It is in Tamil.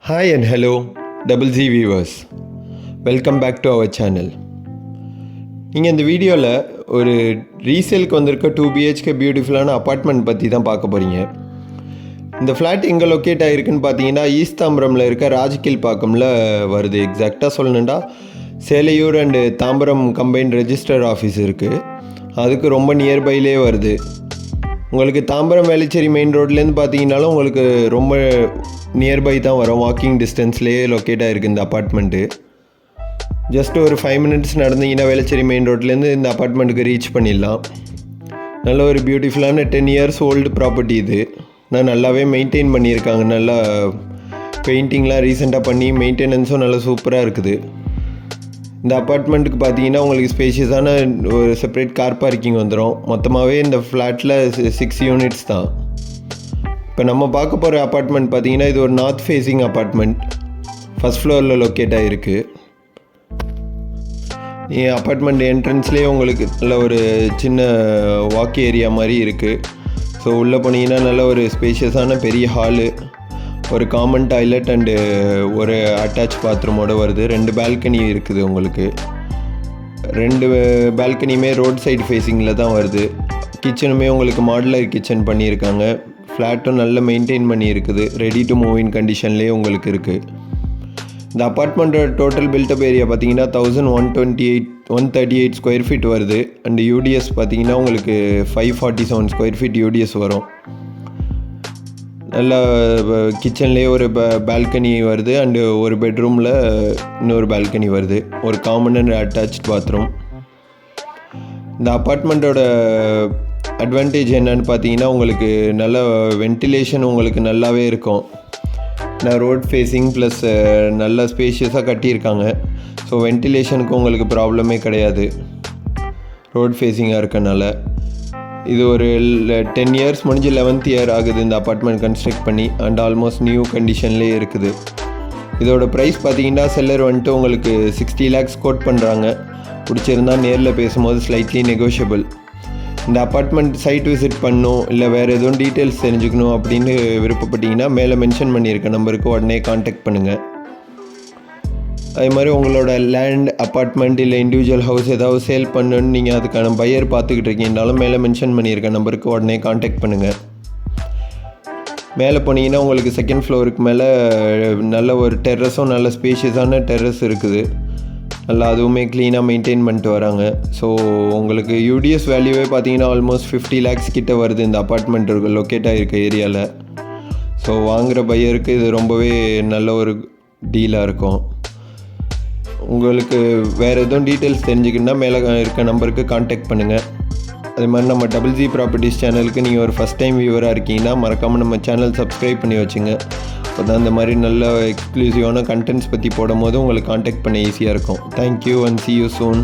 Hi and hello, Double Z viewers. Welcome back to our channel. நீங்கள் இந்த வீடியோவில் ஒரு ரீசேலுக்கு வந்திருக்க 2 BHK பியூட்டிஃபுல்லான அப்பார்ட்மெண்ட் பற்றி தான் பார்க்க போகிறீங்க. இந்த ஃப்ளாட் எங்கே லொக்கேட் ஆகிருக்குன்னு பார்த்தீங்கன்னா ஈஸ்ட் தாம்பரமில் இருக்க ராஜ்கில் பாக்கமில் வருது. எக்ஸாக்டாக சொல்லணுண்டா Selaiyur and Tambaram combined register office இருக்குது, அதுக்கு ரொம்ப நியர்பைலே வருது. உங்களுக்கு தாம்பரம் வேளச்சேரி மெயின் ரோட்லேருந்து பார்த்தீங்கன்னாலும் உங்களுக்கு ரொம்ப நியர்பை தான் வரும். வாக்கிங் டிஸ்டன்ஸ்லேயே லொக்கேட் ஆகிருக்கு இந்த அப்பார்ட்மெண்ட்டு. ஜஸ்ட் ஒரு 5 மினிட்ஸ் நடந்தீங்கன்னா வேளச்சேரி மெயின் ரோட்லேருந்து இந்த அப்பார்ட்மெண்ட்டுக்கு ரீச் பண்ணிடலாம். நல்ல ஒரு பியூட்டிஃபுல்லான 10 years ஓல்டு ப்ராப்பர்ட்டி இது. நான் நல்லாவே மெயின்டைன் பண்ணியிருக்காங்க. நல்லா பெயிண்டிங்லாம் ரீசெண்டாக பண்ணி மெயின்டெனன்ஸும் நல்லா சூப்பராக இருக்குது. இந்த அப்பார்ட்மெண்ட்டுக்கு பார்த்தீங்கன்னா உங்களுக்கு ஸ்பேஷியஸான ஒரு செப்பரேட் கார் பார்க்கிங் வந்துடும். மொத்தமாகவே இந்த ஃப்ளாட்டில் 6 யூனிட்ஸ் தான். இப்போ நம்ம பார்க்க போகிற அப்பார்ட்மெண்ட் பார்த்தீங்கன்னா இது ஒரு நார்த் ஃபேஸிங் அப்பார்ட்மெண்ட், ஃபஸ்ட் ஃப்ளோரில் லொக்கேட் ஆகிருக்கு. அப்பார்ட்மெண்ட் என்ட்ரன்ஸ்லேயே உங்களுக்கு நல்ல ஒரு சின்ன வாக் ஏரியா மாதிரி இருக்குது. ஸோ உள்ளே போனீங்கன்னா நல்ல ஒரு ஸ்பேஷியஸான பெரிய ஹாலு, ஒரு காமன் டாய்லெட் அண்டு ஒரு அட்டாச் பாத்ரூமோடு வருது. 2 பால்கனி இருக்குது. உங்களுக்கு 2 பால்கனியுமே ரோட் சைடு ஃபேஸிங்கில் தான் வருது. கிச்சனுமே உங்களுக்கு மாடுலர் கிச்சன் பண்ணியிருக்காங்க. ஃப்ளாட்டும் நல்ல மெயின்டைன் பண்ணியிருக்குது. ரெடி டு மூவ் இன் கண்டிஷன்லேயே உங்களுக்கு இருக்குது. இந்த அப்பார்ட்மெண்ட்டோட டோட்டல் பில்டப் ஏரியா பார்த்தீங்கன்னா 138 ஸ்கொயர் ஃபீட் வருது. அண்டு யூடிஎஸ் பார்த்தீங்கன்னா உங்களுக்கு 547 ஸ்கொயர் ஃபீட் யூடிஎஸ் வரும். நல்லா கிச்சன்லேயே ஒரு பால்கனி வருது அண்டு ஒரு பெட்ரூமில் இன்னொரு பால்கனி வருது. ஒரு காமன் அண்ட் அட்டாச் பாத்ரூம். இந்த அப்பார்ட்மெண்ட்டோட அட்வான்டேஜ் என்னன்னு பார்த்தீங்கன்னா உங்களுக்கு நல்ல வென்டிலேஷன் உங்களுக்கு நல்லாவே இருக்கும். நான் ரோட் ஃபேஸிங் ப்ளஸ் நல்ல ஸ்பேஷியஸாக கட்டியிருக்காங்க. ஸோ வென்டிலேஷனுக்கு உங்களுக்கு ப்ராப்ளமே கிடையாது ரோட் ஃபேஸிங்காக இருக்கனால. இது ஒரு 10 years முடிஞ்சு 11th year ஆகுது இந்த அப்பார்ட்மெண்ட் கன்ஸ்ட்ரக்ட் பண்ணி. அண்ட் ஆல்மோஸ்ட் நியூ கண்டிஷன்லேயே இருக்குது. இதோட ப்ரைஸ் பார்த்தீங்கன்னா செல்லர் வந்துட்டு உங்களுக்கு 60 lakhs கோட் பண்ணுறாங்க. பிடிச்சிருந்தா நேரில் பேசும்போது ஸ்லைட்லி நெகோஷியபிள். இந்த அப்பார்ட்மெண்ட் சைட் விசிட் பண்ணணும் இல்லை வேறு எதுவும் டீட்டெயில்ஸ் தெரிஞ்சுக்கணும் அப்படின்னு விருப்பப்பட்டீங்கன்னா மேலே மென்ஷன் பண்ணியிருக்க நம்பருக்கு உடனே காண்டாக்ட் பண்ணுங்கள். அதே மாதிரி உங்களோட லேண்ட், அப்பார்ட்மெண்ட் இல்லை இண்டிவிஜுவல் ஹவுஸ் ஏதாவது சேல் பண்ணணுன்னு நீங்கள் அதுக்கான பையர் பார்த்துக்கிட்டு இருக்கீங்கனாலும் மேலே மென்ஷன் பண்ணியிருக்க நம்பருக்கு உடனே காண்டாக்ட் பண்ணுங்கள். மேலே போனீங்கன்னா உங்களுக்கு 2nd ஃப்ளோருக்கு மேலே நல்ல ஒரு டெர்ரஸும் நல்ல ஸ்பேஷியஸான டெர்ரஸ் இருக்குது. நல்லா அதுவுமே க்ளீனாக மெயின்டைன் பண்ணிட்டு வராங்க. ஸோ உங்களுக்கு யூடிஎஸ் வேல்யூவே பார்த்தீங்கன்னா ஆல்மோஸ்ட் 50 lakhs கிட்ட வருது இந்த அப்பார்ட்மெண்ட் லொக்கேட் ஆகிருக்க ஏரியாவில். ஸோ வாங்குகிற பையருக்கு இது ரொம்பவே நல்ல ஒரு டீலாக இருக்கும். உங்களுக்கு வேறு எதுவும் டீட்டெயில்ஸ் தெரிஞ்சுக்கணுன்னா மேலே இருக்க நம்பருக்கு காண்டாக்ட் பண்ணுங்கள். அதே மாதிரி நம்ம டபுள் ஜி ப்ராப்பர்ட்டிஸ் சேனலுக்கு நீங்கள் ஒரு ஃபஸ்ட் டைம் வியூவராக இருக்கீங்கன்னா மறக்காமல் நம்ம சேனல் சப்ஸ்கிரைப் பண்ணி வச்சுங்க. அப்போ தான் இந்த மாதிரி நல்ல எக்ஸ்க்ளூசிவான கண்டென்ட்ஸ் பற்றி போடும் போது உங்களுக்கு காண்டாக்ட் பண்ண ஈஸியாக இருக்கும். Thank you and see you soon.